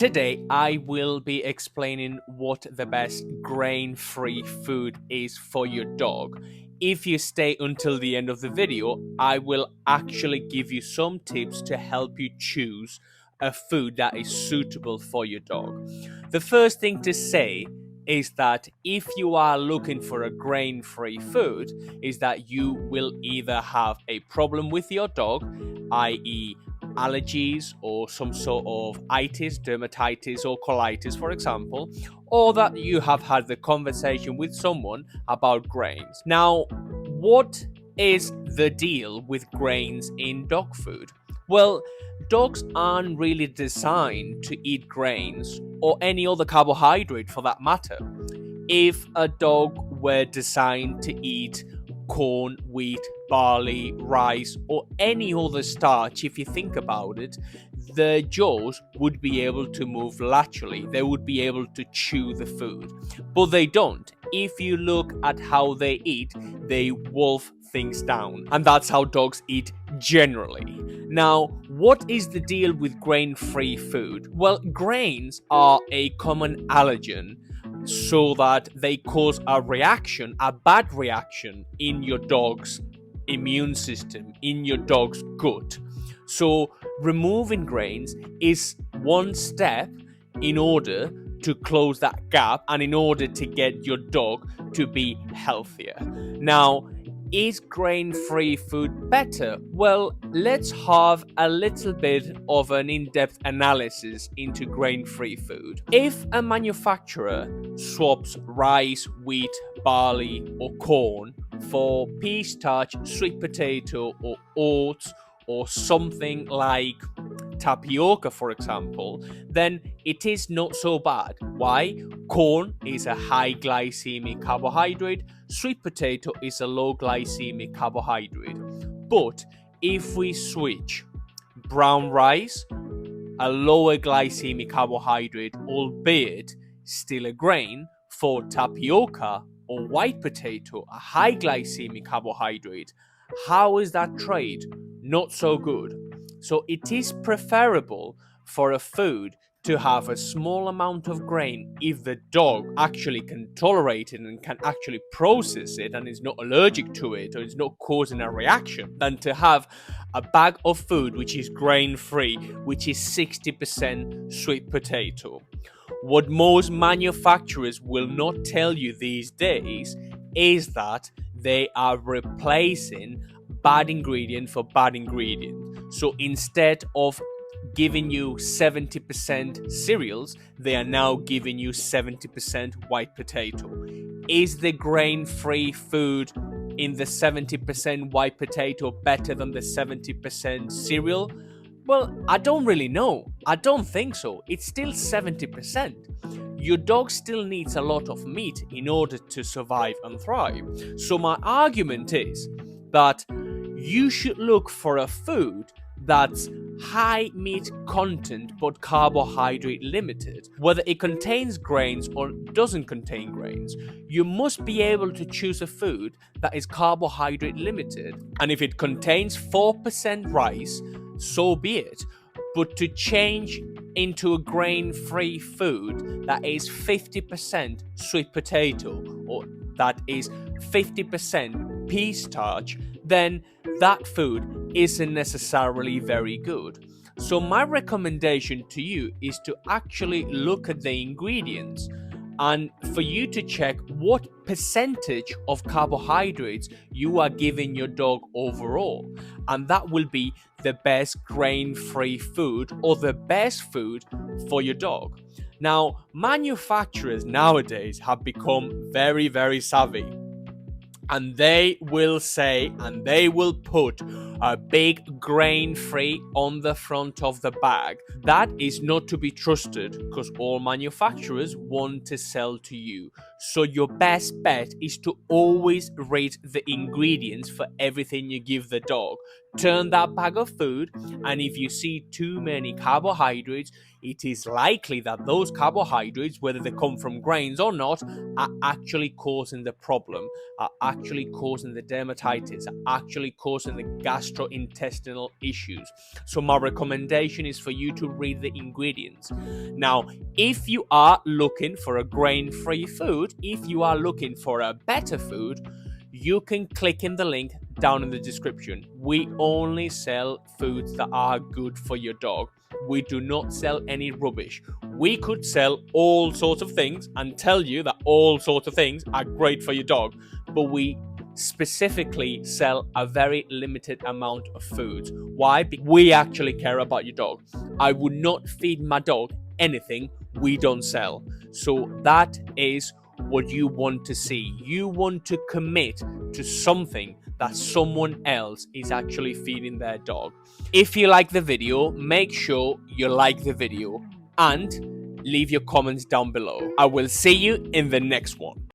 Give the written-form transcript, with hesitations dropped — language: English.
Today, I will be explaining what the best grain-free food is for your dog. If you stay until the end of the video, I will actually give you some tips to help you choose a food that is suitable for your dog. The first thing to say is that if you are looking for a grain-free food, is that you will either have a problem with your dog, i.e., allergies or some sort of itis, dermatitis, or colitis, for example, or that you have had the conversation with someone about grains. Now, what is the deal with grains in dog food? Well, dogs aren't really designed to eat grains or any other carbohydrate for that matter. If a dog were designed to eat corn, wheat, barley, rice, or any other starch, if you think about it, the jaws would be able to move laterally. They would be able to chew the food. But they don't. If you look at how they eat, they wolf things down. And that's how dogs eat generally. Now, what is the deal with grain-free food? Well, grains are a common allergen, so that they cause a reaction, a bad reaction in your dog's immune system, in your dog's gut. So removing grains is one step in order to close that gap and in order to get your dog to be healthier. Now, is grain-free food better? Well, let's have a little bit of an in-depth analysis into grain-free food. If a manufacturer swaps rice, wheat, barley, or corn for pea starch, sweet potato, or oats, or something like tapioca, for example, then it is not so bad. Why? Corn is a high glycemic carbohydrate, sweet potato is a low glycemic carbohydrate. But if we switch brown rice, a lower glycemic carbohydrate, albeit still a grain, for tapioca or white potato, a high glycemic carbohydrate, how is that trade? Not so good. So it is preferable for a food to have a small amount of grain if the dog actually can tolerate it and can actually process it and is not allergic to it or is not causing a reaction, than to have a bag of food which is grain-free, which is 60% sweet potato. What most manufacturers will not tell you these days is that they are replacing bad ingredient for bad ingredient. So instead of giving you 70% cereals, they are now giving you 70% white potato. Is the grain-free food in the 70% white potato better than the 70% cereal? Well, I don't really know. I don't think so. It's still 70%. Your dog still needs a lot of meat in order to survive and thrive. So my argument is that you should look for a food that's high meat content but carbohydrate limited. Whether it contains grains or doesn't contain grains, you must be able to choose a food that is carbohydrate limited. And if it contains 4% rice, so be it. But to change into a grain-free food that is 50% sweet potato or that is 50% pea starch, then that food isn't necessarily very good. So my recommendation to you is to actually look at the ingredients and for you to check what percentage of carbohydrates you are giving your dog overall. And that will be the best grain-free food or the best food for your dog. Now, manufacturers nowadays have become very, very savvy. And they will say, and they will put a big grain-free on the front of the bag. That is not to be trusted because all manufacturers want to sell to you. So your best bet is to always read the ingredients for everything you give the dog. Turn that bag of food, and if you see too many carbohydrates, it is likely that those carbohydrates, whether they come from grains or not, are actually causing the problem, are actually causing the dermatitis, are actually causing the gastrointestinal issues. So my recommendation is for you to read the ingredients. Now, if you are looking for a grain-free food, if you are looking for a better food, you can click in the link down in the description. We only sell foods that are good for your dog. We do not sell any rubbish. We could sell all sorts of things and tell you that all sorts of things are great for your dog, but we specifically sell a very limited amount of foods. Why? Because we actually care about your dog. I would not feed my dog anything we don't sell. So that is what you want to see. You want to commit to something that someone else is actually feeding their dog. If you like the video, make sure you like the video and leave your comments down below. I will see you in the next one.